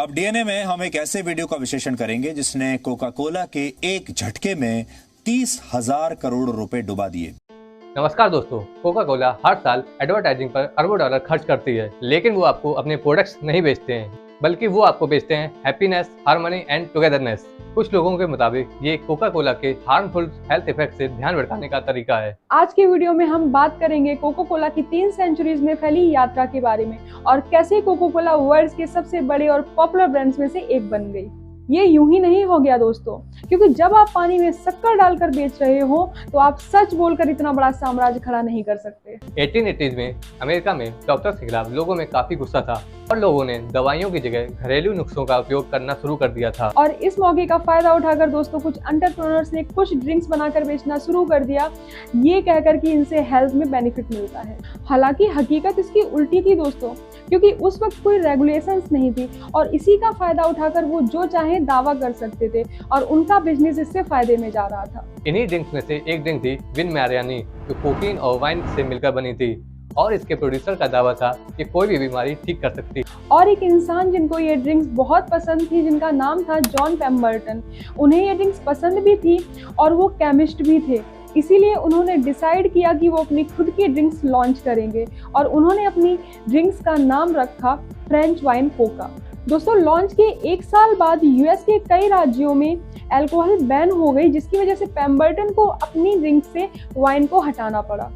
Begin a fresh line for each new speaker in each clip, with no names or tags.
अब डीएनए में हम एक ऐसे वीडियो का विश्लेषण करेंगे जिसने कोका कोला के एक झटके में 30,000 करोड़ रुपए डुबा दिए।
नमस्कार दोस्तों, कोका कोला हर साल एडवर्टाइजिंग पर अरबों डॉलर खर्च करती है, लेकिन वो आपको अपने प्रोडक्ट्स नहीं बेचते हैं, बल्कि वो आपको बेचते हैं हैप्पीनेस, हार्मनी एंड टुगेदरनेस। कुछ लोगों के मुताबिक ये कोका कोला के हार्मफुल हेल्थ इफेक्ट से ध्यान भटकाने का तरीका है।
आज के वीडियो में हम बात करेंगे कोका कोला की 3 सेंचुरीज में फैली यात्रा के बारे में और कैसे कोका कोला वर्ल्ड के सबसे बड़े और पॉपुलर ब्रांड्स में से एक बन गई। ये यूं ही नहीं हो गया दोस्तों, क्योंकि जब आप पानी में शक्कर डालकर बेच रहे हो तो आप सच बोलकर इतना बड़ा साम्राज्य खड़ा नहीं कर सकते।
1880s में अमेरिका में डॉक्टर्स के खिलाफ लोगों में काफी गुस्सा था और लोगों ने दवाइयों की जगह घरेलू नुस्खों का उपयोग करना शुरू कर दिया था।
और इस मौके का फायदा उठाकर दोस्तों कुछ एंटरप्रेन्योर्स ने कुछ ड्रिंक्स बनाकर बेचना शुरू कर दिया, ये कहकर कि इनसे हेल्थ में बेनिफिट मिलता है। हालांकि हकीकत इसकी उल्टी थी दोस्तों, क्योंकि उस वक्त कोई रेगुलेशंस नहीं थी और इसी का फायदा उठाकर वो जो चाहे दावा कर सकते थे और उनका बिजनेस इससे फायदे में जा रहा था।
इन्हीं ड्रिंक्स में से एक ड्रिंक थी विन मैरियानी, जो कोकीन और वाइन से मिलकर बनी थी और इसके प्रोड्यूसर का दावा था कि कोई भी बीमारी ठीक कर सकती।
और एक इंसान जिनको ये ड्रिंक्स बहुत पसंद थी, जिनका नाम था जॉन पेम्बर्टन, उन्हें ये ड्रिंक्स पसंद भी थी और वो केमिस्ट भी थे। इसीलिए उन्होंने डिसाइड किया कि वो अपनी खुद की ड्रिंक्स लॉन्च करेंगे और उन्होंने अपनी ड्रिंक्स का नाम रखा फ्रेंच वाइन कोका। दोस्तों, लॉन्च के 1 साल बाद यूएस के कई राज्यों में अल्कोहल बैन हो गई, जिसकी वजह से पेम्बर्टन को अपनी ड्रिंक से वाइन को हटाना पड़ा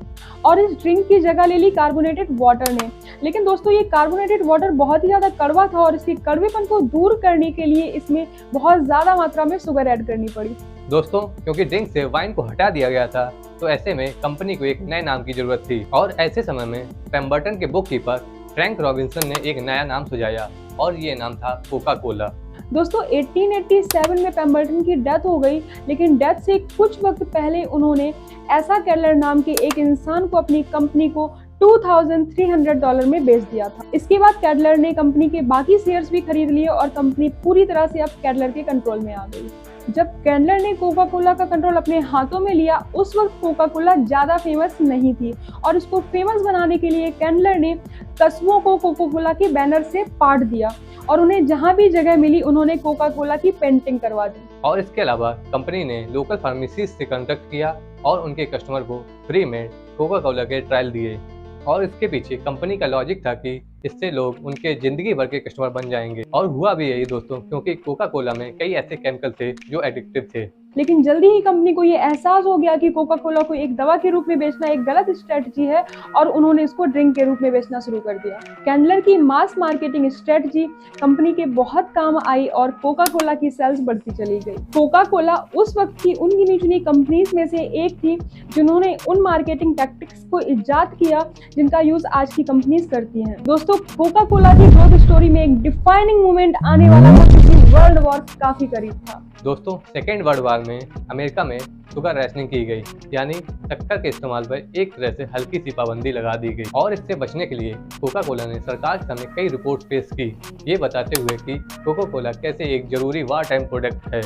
और इस ड्रिंक की जगह ले ली कार्बोनेटेड वाटर ने। लेकिन दोस्तों, ये कार्बोनेटेड वाटर बहुत ही ज़्यादा कड़वा था और इसके कड़वेपन को दूर करने के लिए इसमें बहुत ज़्यादा मात्रा में शुगर ऐड करनी पड़ी।
दोस्तों, क्योंकि ड्रिंक से वाइन को हटा दिया गया था, तो ऐसे में कंपनी को एक नए नाम की जरूरत थी और ऐसे समय में पेम्बर्टन के बुक कीपर फ्रैंक रॉबिन्सन ने एक नया नाम सुझाया और ये नाम था कोका कोला।
दोस्तों, 1887 में पेम्बर्टन की डेथ हो गई, लेकिन डेथ से कुछ वक्त पहले उन्होंने एसा केलर नाम के एक इंसान को अपनी कंपनी को $2,300 में बेच दिया था। इसके बाद कैडलर ने कंपनी के बाकी शेयर्स भी खरीद लिए और कंपनी पूरी तरह से अब कैडलर के कंट्रोल में आ गई। जब कैडलर ने कोका कोला का कंट्रोल अपने हाथों में लिया, उस वक्त कोका कोला ज़्यादा फेमस नहीं थी और उसको फेमस बनाने के लिए कैडलर ने कस्बों को कोका कोला के बैनर से पाट दिया और उन्हें जहां भी जगह मिली उन्होंने कोका कोला की पेंटिंग करवा दी।
और इसके अलावा कंपनी ने लोकल फार्मेसी से कॉन्टेक्ट किया और उनके कस्टमर को फ्री में कोका कोला के ट्रायल दिए और इसके पीछे कंपनी का लॉजिक था कि इससे लोग उनके जिंदगी भर के कस्टमर बन जाएंगे। और हुआ भी यही दोस्तों, क्योंकि कोका कोला में कई ऐसे केमिकल थे जो एडिक्टिव थे।
लेकिन जल्दी ही कंपनी को ये एहसास हो गया कि कोका कोला को एक दवा के रूप में बेचना एक गलत स्ट्रेटजी है और उन्होंने इसको ड्रिंक के रूप में बेचना शुरू कर दिया। कैडलर की मास मार्केटिंग स्ट्रेटजी कंपनी के बहुत काम आई और कोका कोला की सेल्स बढ़ती चली गई। कोका कोला उस वक्त की उन गिनी चुनी कंपनीज में से एक थी जिन्होंने उन मार्केटिंग टैक्टिक्स को इजाद किया जिनका यूज आज की कंपनीज करती हैं। दोस्तों, कोका कोला की ग्रोथ स्टोरी में एक डिफाइनिंग मोमेंट आने वाला था, क्योंकि वर्ल्ड वॉर काफी करीब था।
दोस्तों, सेकेंड वर्ल्ड वॉर में अमेरिका में शुगर रैशनिंग की गई, यानी शक्कर के इस्तेमाल पर एक तरह से हल्की सी पाबंदी लगा दी गई और इससे बचने के लिए कोका कोला ने सरकार के सामने कई रिपोर्ट पेश की, ये बताते हुए कि कोका कोला कैसे एक जरूरी वार टाइम प्रोडक्ट है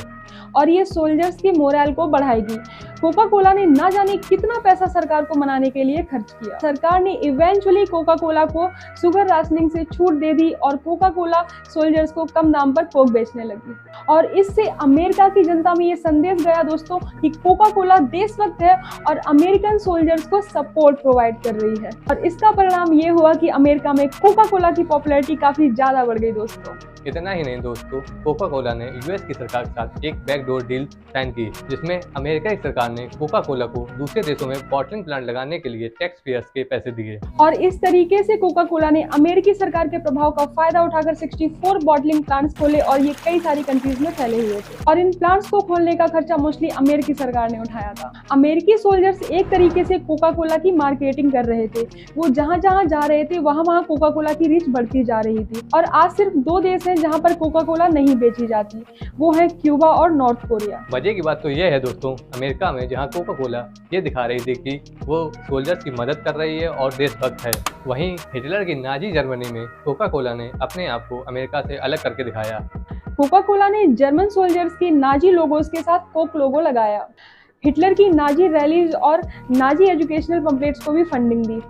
और ये सोल्जर्स की मोरल को बढ़ाएगी। कोका कोला ने ना जाने कितना पैसा सरकार को मनाने के लिए खर्च किया। सरकार ने इवेंचुअली कोका कोला को शुगर राशनिंग से छूट दे दी और कोका कोला सोल्जर्स को कम दाम पर कोक बेचने लगी और इससे अमेरिका की जनता में ये संदेश गया दोस्तों कि कोका कोला देशभक्त है और अमेरिकन सोल्जर्स को सपोर्ट प्रोवाइड कर रही है। और इसका परिणाम ये हुआ कि अमेरिका में कोका कोला की पॉपुलैरिटी काफी ज्यादा बढ़ गई दोस्तों।
इतना ही नहीं दोस्तों, कोका कोला ने यूएस की सरकार के साथ एक बैकडोर डील साइन की, जिसमें अमेरिका की सरकार ने कोका कोला को दूसरे देशों में बॉटलिंग प्लांट लगाने के लिए टैक्स पेयर्स के पैसे दिए।
और इस तरीके से कोका कोला ने अमेरिकी सरकार के प्रभाव का फायदा उठाकर 64 बॉटलिंग प्लांट्स खोले और ये कई सारी कंट्रीज में फैले हुए थे और इन प्लांट्स को खोलने का खर्चा मोस्टली अमेरिकी सरकार ने उठाया था। अमेरिकी सोल्जर्स एक तरीके से कोका कोला की मार्केटिंग कर रहे थे। वो जहाँ जहाँ जा रहे थे वहाँ कोका कोला की रीच बढ़ती जा रही थी और आज सिर्फ 2 देश हैं जहाँ पर कोका कोला नहीं बेची जाती, वो है क्यूबा और नॉर्थ कोरिया।
मजे की बात तो ये है दोस्तों, अमेरिका में जहाँ कोका कोला ये दिखा रही थी कि वो सोल्जर्स की मदद कर रही है और देशभक्त है, वहीं हिटलर की नाजी जर्मनी में कोका कोला ने अपने आप को अमेरिका से अलग करके दिखाया।
कोका कोला ने जर्मन सोल्जर्स के नाजी लोगोस के साथ कोक लोगो लगाया, हिटलर की नाजी रैलीज और नाजी एजुकेशनल पंपलेट्स को भी फंडिंग दी।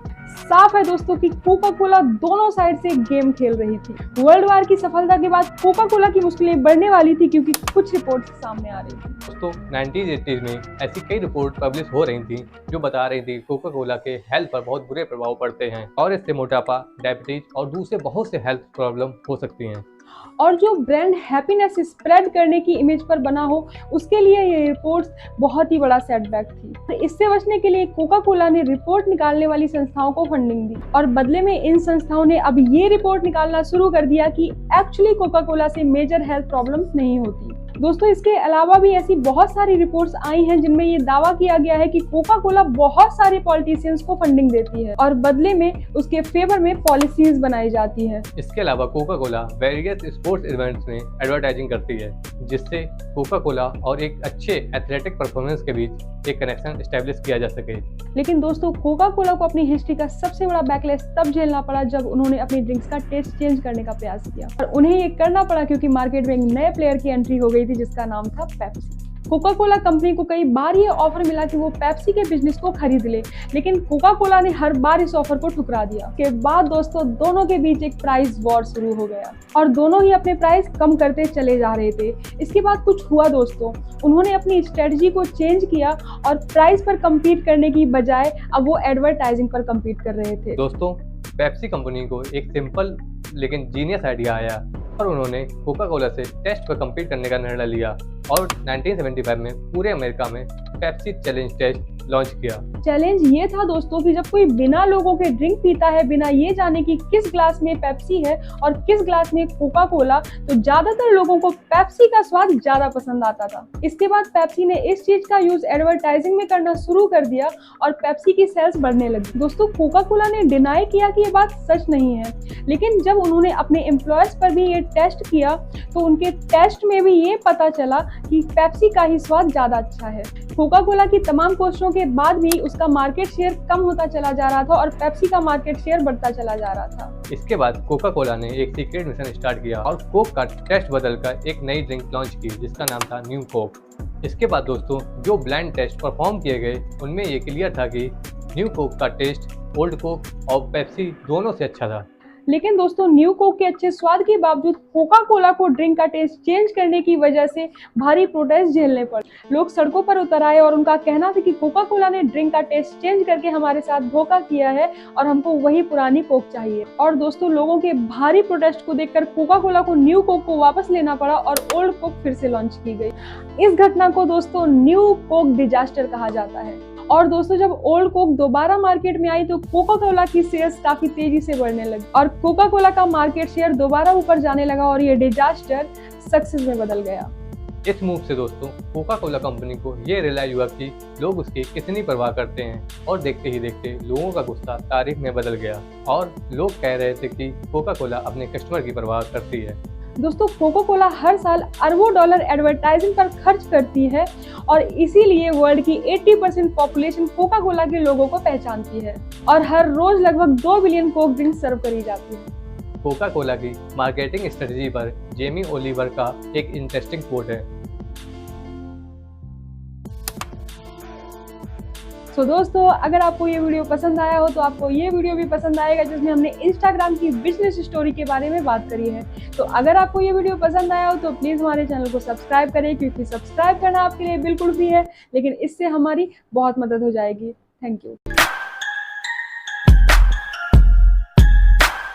साफ है दोस्तों कि कोका कोला दोनों साइड से गेम खेल रही थी। वर्ल्ड वार की सफलता के बाद कोका कोला की मुश्किलें बढ़ने वाली थी क्योंकि कुछ रिपोर्ट्स सामने आ रही थी।
दोस्तों 1980s में ऐसी कई रिपोर्ट पब्लिश हो रही थी जो बता रही थी कोका कोला के हेल्थ पर बहुत बुरे प्रभाव पड़ते हैं और इससे मोटापा, डायबिटीज और दूसरे बहुत से हेल्थ प्रॉब्लम हो सकती हैं।
और जो ब्रांड हैप्पीनेस स्प्रेड करने की इमेज पर बना हो, उसके लिए ये रिपोर्ट्स बहुत ही बड़ा सेटबैक थी। इससे बचने के लिए कोका कोला ने रिपोर्ट निकालने वाली संस्थाओं को फंडिंग दी और बदले में इन संस्थाओं ने अब ये रिपोर्ट निकालना शुरू कर दिया कि एक्चुअली कोका कोला से मेजर हेल्थ प्रॉब्लम्स नहीं होती। दोस्तों इसके अलावा भी ऐसी बहुत सारी रिपोर्ट्स आई हैं जिनमें ये दावा किया गया है कि कोका कोला बहुत सारे पॉलिटिशियंस को फंडिंग देती है और बदले में उसके फेवर में पॉलिसीज बनाई जाती है।
इसके अलावा Coca Cola various sports events में एडवर्टाइजिंग करती है, जिससे कोका कोला और एक अच्छे एथलेटिक परफॉर्मेंस के बीच एक कनेक्शन एस्टेब्लिश किया जा सके।
लेकिन दोस्तों कोका कोला को अपनी हिस्ट्री का सबसे बड़ा बैकलैश तब झेलना पड़ा जब उन्होंने अपनी ड्रिंक्स का टेस्ट चेंज करने का प्रयास किया और उन्हें ये करना पड़ा क्योंकि मार्केट में एक नए प्लेयर की एंट्री हो गई थी जिसका नाम था पेप्सी। कोका कोला कंपनी को कई बार ये ऑफर मिला कि वो पेप्सी के बिजनेस को खरीद ले, लेकिन कोका कोला ने हर बार इस ऑफर को ठुकरा दिया। के बाद दोस्तों दोनों के बीच एक प्राइस वॉर शुरू हो गया और दोनों ही अपने प्राइस कम करते चले जा रहे थे। इसके बाद कुछ हुआ दोस्तों, उन्होंने अपनी स्ट्रेटजी को चेंज किया और प्राइस पर कम्पीट करने की बजाय अब वो एडवर्टाइजिंग पर कम्पीट कर रहे थे।
दोस्तों पेप्सी कंपनी को एक सिंपल लेकिन जीनियस आइडिया आया और उन्होंने कोका कोला से टेस्ट पर कम्पीट करने का निर्णय लिया और 1975 में पूरे अमेरिका में पेप्सी चैलेंज टेस्ट लॉन्च किया।
चैलेंज ये था दोस्तों कि जब कोई बिना लोगों के ड्रिंक पीता है, बिना ये जाने कि किस ग्लास में पेप्सी है और किस ग्लास में कोका कोला, तो ज्यादातर लोगों को पेप्सी का स्वाद ज्यादा पसंद आता था। इसके बाद पेप्सी ने इस चीज का यूज एडवर्टाइजिंग में करना शुरू कर दिया और पेप्सी की सेल्स बढ़ने लगी। दोस्तों कोका कोला ने डिनाई किया कि ये बात सच नहीं है, लेकिन जब उन्होंने अपने एम्प्लॉयज पर भी ये टेस्ट किया तो उनके टेस्ट में भी ये पता चला कि पेप्सी का ही स्वाद ज्यादा अच्छा है। कोका कोला की तमाम कोशिशों के बाद भी उसका मार्केट शेयर कम होता चला जा रहा था और पेप्सी का मार्केट शेयर बढ़ता चला जा रहा था।
इसके बाद कोका कोला ने एक सीक्रेट मिशन स्टार्ट किया और कोक का टेस्ट बदलकर एक नई ड्रिंक लॉन्च की जिसका नाम था न्यू कोक। इसके बाद दोस्तों जो ब्लाइंड टेस्ट परफॉर्म किए गए उनमें ये क्लियर था कि न्यू कोक का टेस्ट ओल्ड कोक और पेप्सी दोनों से अच्छा था।
लेकिन दोस्तों न्यू कोक के अच्छे स्वाद के बावजूद कोका कोला को ड्रिंक का टेस्ट चेंज करने की वजह से भारी प्रोटेस्ट झेलने पड़े। लोग सड़कों पर उतर आए और उनका कहना था कि कोका कोला ने ड्रिंक का टेस्ट चेंज करके हमारे साथ धोखा किया है और हमको वही पुरानी कोक चाहिए। और दोस्तों लोगों के भारी प्रोटेस्ट को देखकर कोका कोला को न्यू कोक को वापस लेना पड़ा और ओल्ड कोक फिर से लॉन्च की गई। इस घटना को दोस्तों न्यू कोक डिजास्टर कहा जाता है। और दोस्तों जब ओल्ड कोक दोबारा मार्केट में आई तो कोका कोला की सेल्स काफी तेजी से बढ़ने लगी और कोका कोला का मार्केट शेयर दोबारा ऊपर जाने लगा और ये डिजास्टर सक्सेस में बदल गया।
इस मूव से दोस्तों कोका कोला कंपनी को ये रियलाइज हुआ कि लोग उसकी कितनी परवाह करते हैं और देखते ही देखते लोगों का गुस्सा तारीफ में बदल गया और लोग कह रहे थे कि कोका कोला अपने कस्टमर की परवाह करती है।
दोस्तों कोका कोला हर साल अरबों डॉलर एडवर्टाइजिंग पर खर्च करती है और इसीलिए वर्ल्ड की 80% पॉपुलेशन कोका कोला के लोगों को पहचानती है और हर रोज लगभग 2 बिलियन कोक ड्रिंक सर्व करी जाती है।
कोका कोला की मार्केटिंग स्ट्रेटजी पर जेमी ओलिवर का एक इंटरेस्टिंग कोट है।
तो दोस्तों अगर आपको ये वीडियो पसंद आया हो तो आपको ये वीडियो भी पसंद आएगा जिसमें हमने इंस्टाग्राम की बिजनेस स्टोरी के बारे में बात करी है। तो अगर आपको ये वीडियो पसंद आया हो तो प्लीज़ हमारे चैनल को सब्सक्राइब करें, क्योंकि सब्सक्राइब करना आपके लिए बिल्कुल फ्री है, लेकिन इससे हमारी बहुत मदद हो जाएगी। Thank you.